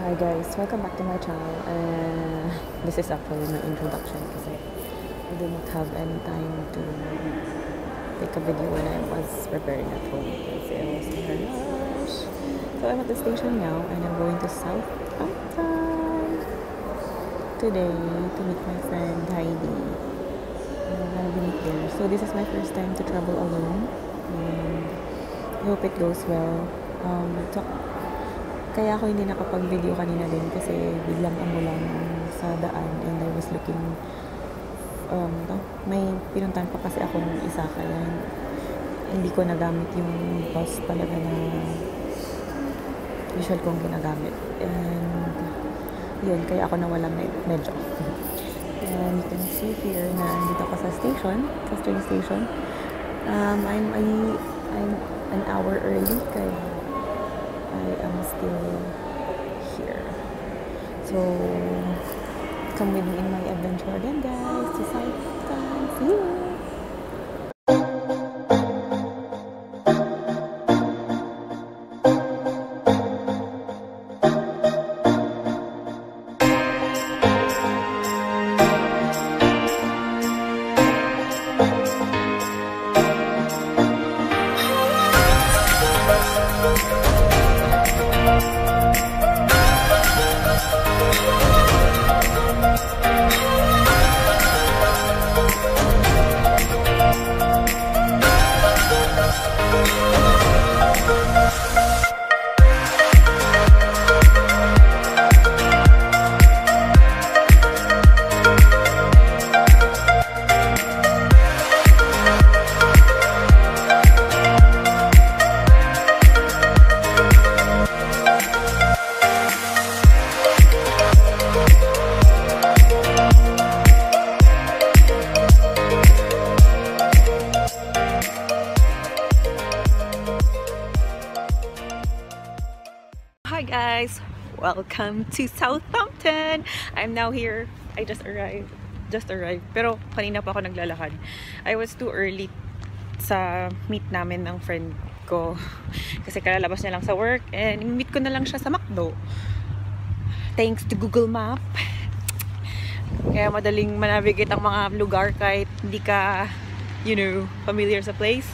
Hi guys, welcome back to my channel. This is actually my introduction kasi I did not have any time to take a video when I was preparing at home kasi I was in a rush. So I'm at the station now and I'm going to Southampton today to meet my friend Heidi. I'll be meet there. So this is my first time to travel alone and I hope it goes well. Kaya ako hindi nakapag-video kanina din kasi biglang umulan sa daan and I was looking may pinuntahan pa kasi ako ng isa kaya hindi ko nagamit yung bus talaga na usual kong ginagamit and yun, kaya ako nawala medyo and you can see here na dito ako sa train station. I'm an hour early kaya I am still here. So, come with me in my adventure again, guys. To Southampton. See you! Hi guys, welcome to Southampton. I'm now here. I just arrived. Pero kanina pa ako naglalakad. I was too early sa meet namin ng friend ko kasi kalalabas niya lang sa work and meet ko na lang siya sa McDo. Thanks to Google Map. Kaya madaling manavigate ang mga lugar kahit hindi ka, familiar sa place.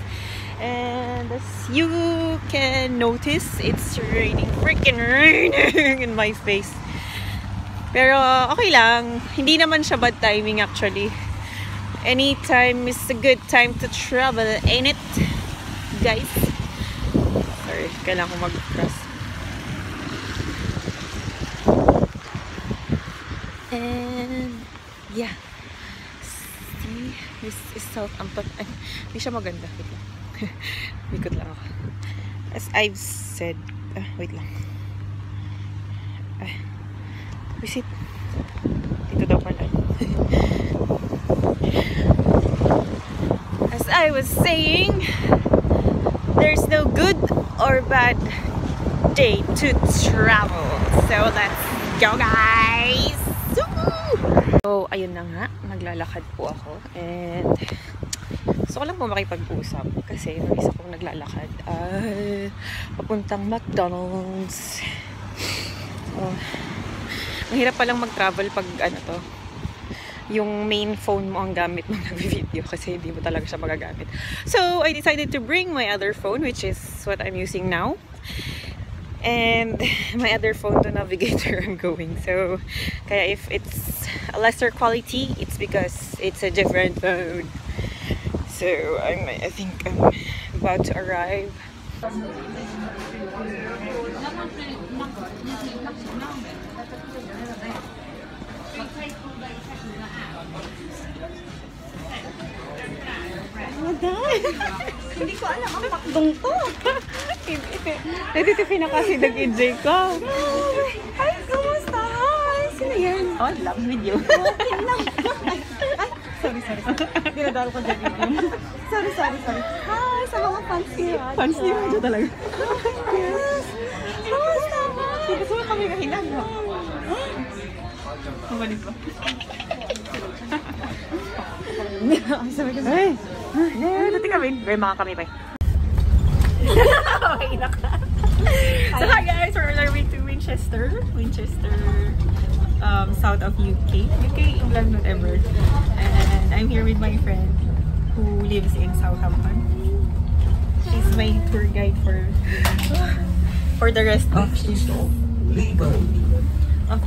And as you can notice, it's freaking raining in my face. Pero okay lang, hindi naman siya bad timing actually. Anytime is a good time to travel, ain't it, guys? Sorry, kailangan ko mag-cross. And yeah, see, this is Southampton. Hindi siya maganda. Likod lang ako. As I've said, wait lang. Visit. Dito daw pala. As I was saying, there's no good or bad day to travel. So let's go, guys! So, ayun na nga. Naglalakad po ako. And gusto ko lang po makipag-usap kasi yung isa kong naglalakad papuntang McDonald's. Mahirap palang mag-travel pag yung main phone mo ang gamit mong nag-video kasi hindi mo talaga siya magagamit. So, I decided to bring my other phone, which is what I'm using now. And my other phone to navigate where I'm going. So, kaya if it's a lesser quality, it's because it's a different phone. So, I think I'm about to arrive. Hindi ko alam ang makdong to. Dito pinaka-EJ ko. Ay, kumusta? Hi, sino yan? Oh, love video. Okay lang. Ay, sorry. Dinadalo ko dyan video. Sorry. Hi, sa mga fans niyo. Fans niyo dyan talaga. Yes. Kumusta ba? Gusto mo kami kahinan, no? Mabalik ba? Ay, sabi ko. Ay! Dati kami. Mga kami pa. Okay na ka. So hi guys, we're on our way to Winchester, south of UK, England, whatever. And I'm here with my friend who lives in Southampton. She's my tour guide for the rest of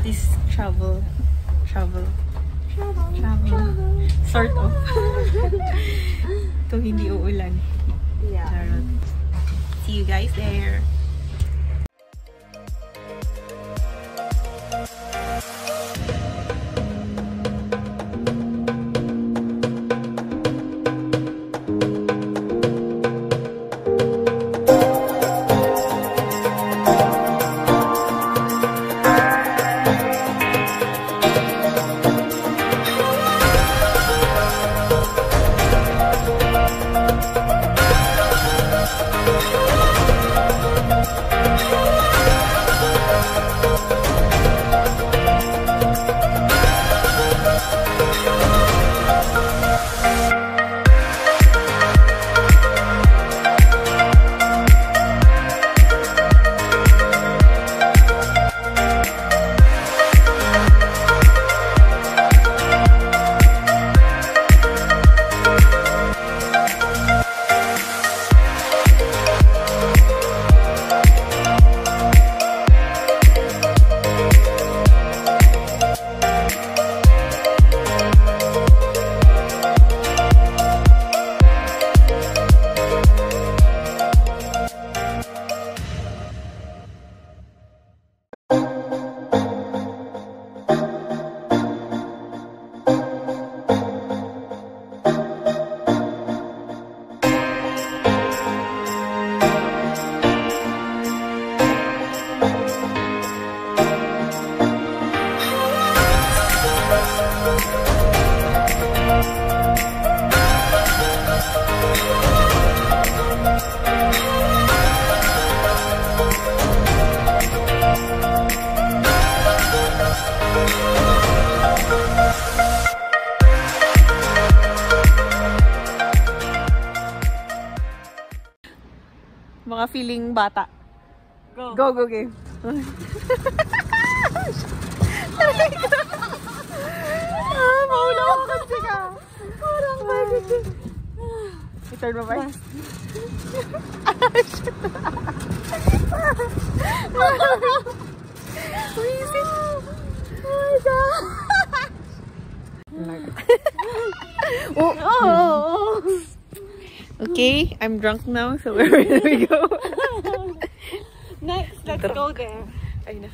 this travel, sort of. Kung hindi uulan. Yeah. See you guys there. Mga feeling bata. Go, game. Maula ko kasi ka. Parang bakit. I-turn mo ba? Wisit. Oh my God. Oh. Okay, I'm drunk now, so where do we go? Next, let's go there. Ayun na.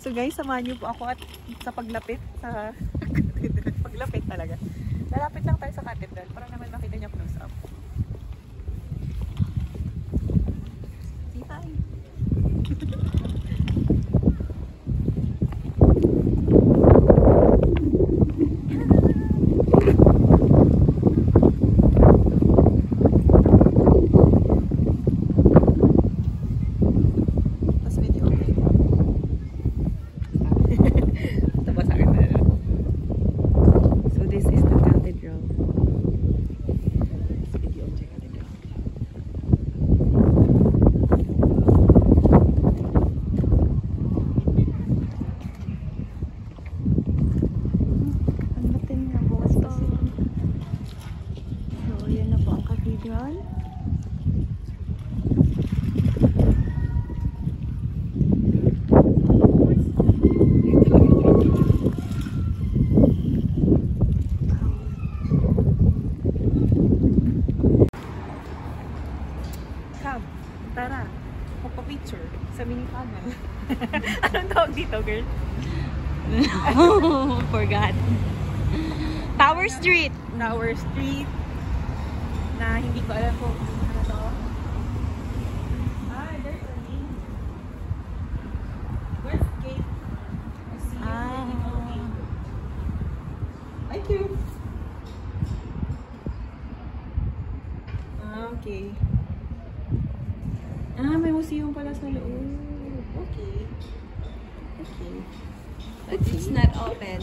So guys, samahan niyo po ako at sa paglapit sa paglapit talaga. Lalapit lang tayo sa cathedral para naman makita niyo close up. Say hi. Tara, magpa-picture sa mini panel. Anong tawag dito, girl? Forgot. Tower Street. Tower Street. Na hindi ko alam kung ano to. Ah, there's a name. Westgate. I see you. Ay, cute. Ah, okay. Ah, may museum pala sa loob. Okay. Okay. But it's not open.